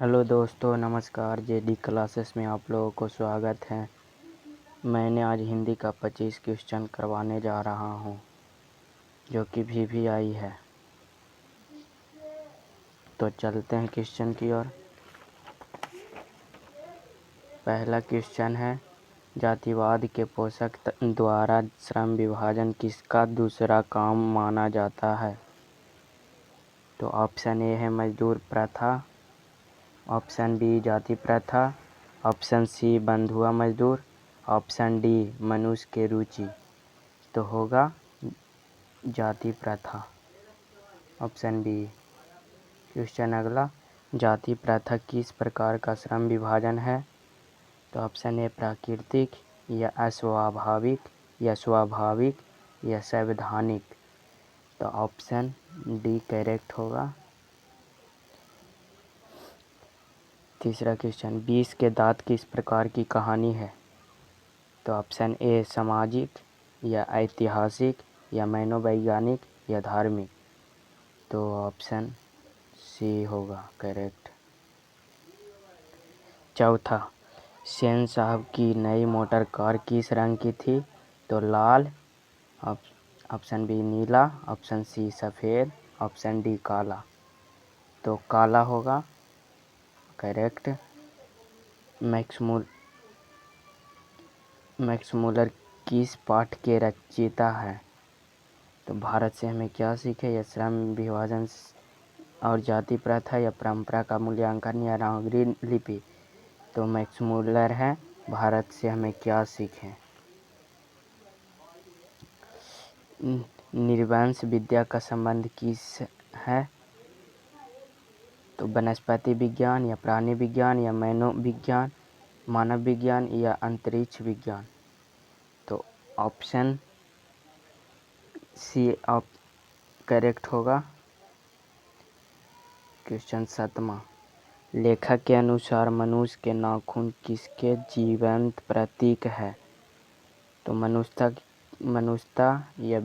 Hello दोस्तों, नमस्कार। JD classes में आप लोगों को स्वागत है। मैंने आज हिंदी का 25 क्वेश्चन करवाने जा रहा हूँ, जो कि VVI है। तो चलते हैं क्वेश्चन की ओर। पहला क्वेश्चन है, जातिवाद के पोषक द्वारा श्रम विभाजन किसका दूसरा काम माना जाता है? तो ऑप्शन ए है मजदूर प्रथा, ऑप्शन बी जाति प्रथा, ऑप्शन सी बंधुआ मजदूर, ऑप्शन डी मनुष्य के रुचि। तो होगा जाति प्रथा, ऑप्शन बी। क्वेश्चन अगला, जाति प्रथा किस प्रकार का श्रम विभाजन है? तो ऑप्शन ए प्राकृतिक या अस्वाभाविक या स्वाभाविक या संवैधानिक। तो ऑप्शन डी करेक्ट होगा। तीसरा क्वेश्चन, 20 के दांत किस प्रकार की कहानी है? तो ऑप्शन ए सामाजिक या ऐतिहासिक या मनोवैज्ञानिक या धार्मिक। तो ऑप्शन सी होगा करेक्ट। चौथा, सेन साहब की नई मोटर कार किस रंग की थी? तो लाल, ऑप्शन बी नीला, ऑप्शन सी सफ़ेद, ऑप्शन डी काला। तो काला होगा करेक्ट। मैक्स मूलर किस पाठ के रचयिता है? तो भारत से हमें क्या सीखे, या श्रम विभाजन और जाति प्रथा या परंपरा का मूल्यांकन या नागरी लिपि। तो मैक्स मूलर है, भारत से हमें क्या सीखें। निर्वंश विद्या का संबंध किस है? तो वनस्पति विज्ञान या प्राणी विज्ञान या मनोविज्ञान, मानव विज्ञान या अंतरिक्ष विज्ञान। तो ऑप्शन सी करेक्ट होगा। क्वेश्चन 7वां, लेखक के अनुसार मनुष्य के नाखून किसके जीवंत प्रतीक है? तो मनुष्यता या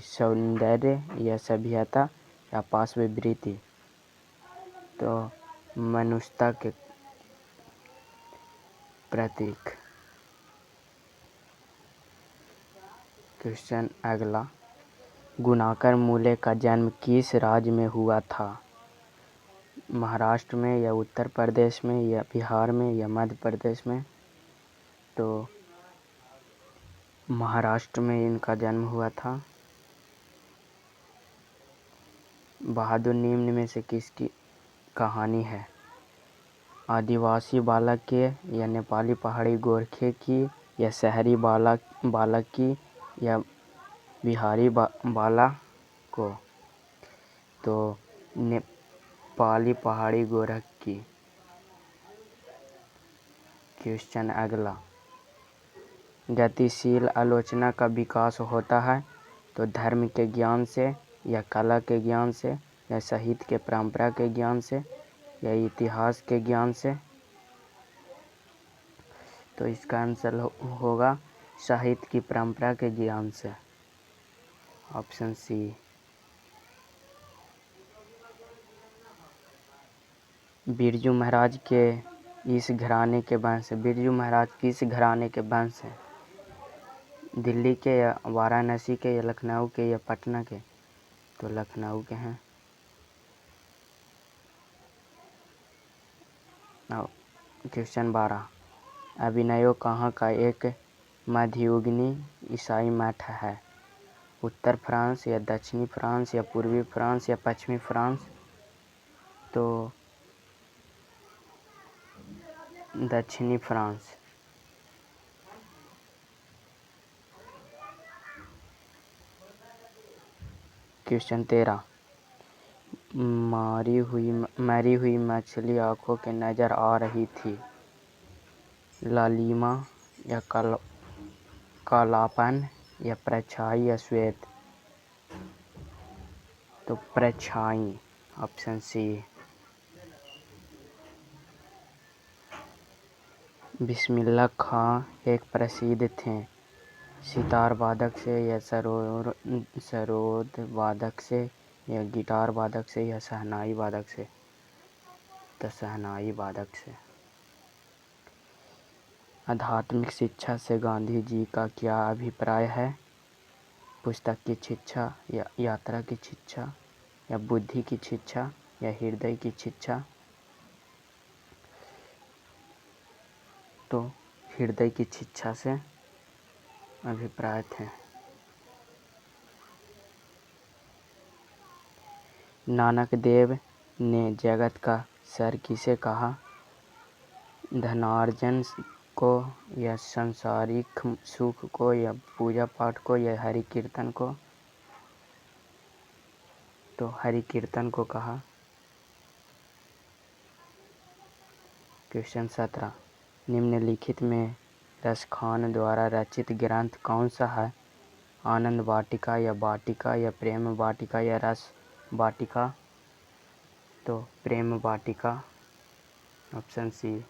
सौंदर्य या सभ्यता या पाशविवृत्ति। तो मनुष्यता के प्रतीक। क्वेश्चन अगला, गुणाकर मूले का जन्म किस राज्य में हुआ था? महाराष्ट्र में या उत्तर प्रदेश में या बिहार में या मध्य प्रदेश में। तो महाराष्ट्र में इनका जन्म हुआ था। बहादुर निम्न में से किसकी कहानी है? आदिवासी बालक के या नेपाली पहाड़ी गोरखे की या शहरी बालक की या बिहारी बालक को। तो नेपाली पहाड़ी गोरख की। क्वेश्चन अगला, गतिशील आलोचना का विकास होता है तो धर्म के ज्ञान से या कला के ज्ञान से या साहित्य के परंपरा के ज्ञान से या इतिहास के ज्ञान से। तो इसका आंसर होगा साहित्य की परंपरा के ज्ञान से, ऑप्शन सी। बिरजू महाराज के इस घराने के वंश, बिरजू महाराज किस घराने के वंश हैं? दिल्ली के या वाराणसी के या लखनऊ के या पटना के। तो लखनऊ के हैं। क्वेश्चन 12, अभिनयो कहाँ का एक मध्ययुगीन ईसाई मठ है? उत्तर फ्रांस या दक्षिणी फ्रांस या पूर्वी फ्रांस या पश्चिमी फ्रांस। तो दक्षिणी फ्रांस। क्वेश्चन 13, मरी हुई मछली आंखों के नजर आ रही थी। लालिमा या कालापन या परछाई या श्वेत। तो परछाई, ऑप्शन सी। बिस्मिल्लाह खां एक प्रसिद्ध थे सितार वादक से या सरोद वादक से या गिटार वादक से या शहनाई वादक से। तो शहनाई वादक से। आध्यात्मिक शिक्षा से गांधी जी का क्या अभिप्राय है? पुस्तक की शिक्षा या यात्रा की शिक्षा या बुद्धि की शिक्षा या हृदय की शिक्षा? तो हृदय की शिक्षा से अभिप्राय थे। नानक देव ने जगत का सर किसे कहा? धनार्जन को या सांसारिक सुख को या पूजा पाठ को या हरि कीर्तन को? तो हरि कीर्तन को कहा। क्वेश्चन 17 निम्नलिखित में रसखान द्वारा रचित ग्रंथ कौन सा है? आनंद वाटिका या प्रेम वाटिका या रस वाटिका? तो प्रेम वाटिका, ऑप्शन सी।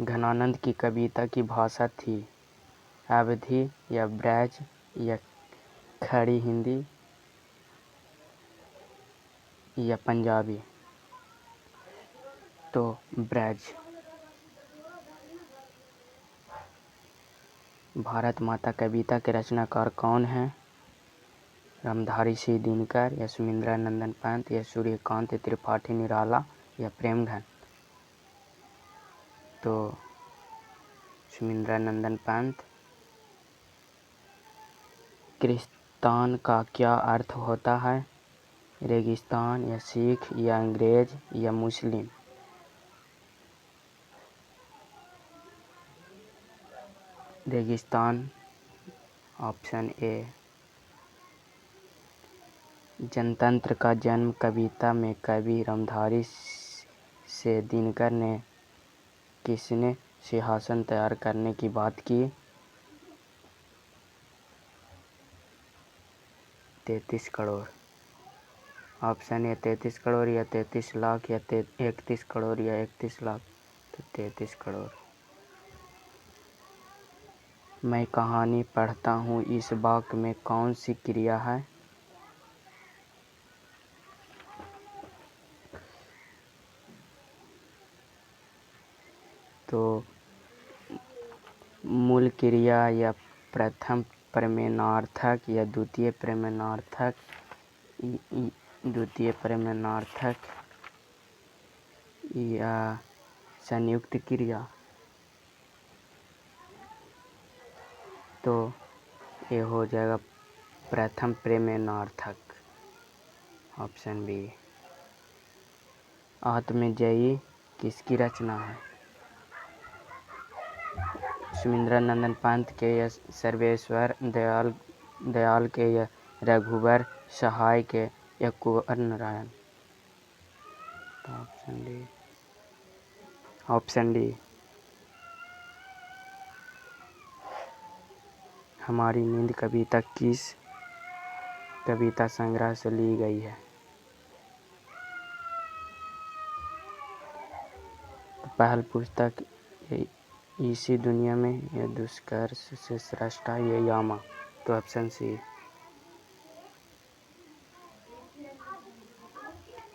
घनानंद की कविता की भाषा थी अवधी या ब्रज या खड़ी हिंदी या पंजाबी? तो ब्रज। भारत माता कविता के रचनाकार कौन हैं? रामधारी सिंह दिनकर या सुमिंद्रानंदन पंत या सूर्यकांत त्रिपाठी निराला या प्रेमधन? तो सुमिंद्रानंदन पंत। क्रिस्तान का क्या अर्थ होता है? रेगिस्तान या सिख या अंग्रेज या मुस्लिम? रेगिस्तान, ऑप्शन ए। जनतंत्र का जन्म कविता में कवि रामधारी से दिनकर ने किसने सिंहासन तैयार करने की बात की? 33 करोड़, ऑप्शन ए 33 करोड़ या 33 लाख या 31 करोड़ या 31 लाख? तो 33 करोड़। मैं कहानी पढ़ता हूँ इस वाक्य में कौन सी क्रिया है? तो मूल क्रिया या प्रथम प्रमेयार्थक या द्वितीय प्रमेयार्थक या संयुक्त क्रिया? तो ये हो जाएगा प्रथम प्रमेयार्थक, ऑप्शन बी। आत्मजयी किसकी रचना है? सुमिंद्रानंदन पंत के या सर्वेश्वर दयाल के या रघुवर सहाय के या कुंवर नारायण? तो ऑप्शन डी। हमारी नींद कविता किस कविता संग्रह से ली गई है? पहल पुस्तक इसी दुनिया में या दुष्कर्ष से सृष्टा या यामा? तो ऑप्शन सी।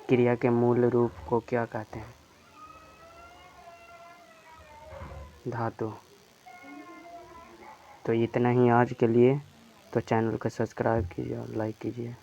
क्रिया के मूल रूप को क्या कहते हैं? धातु। तो इतना ही आज के लिए। तो चैनल को सब्सक्राइब कीजिए और लाइक कीजिए।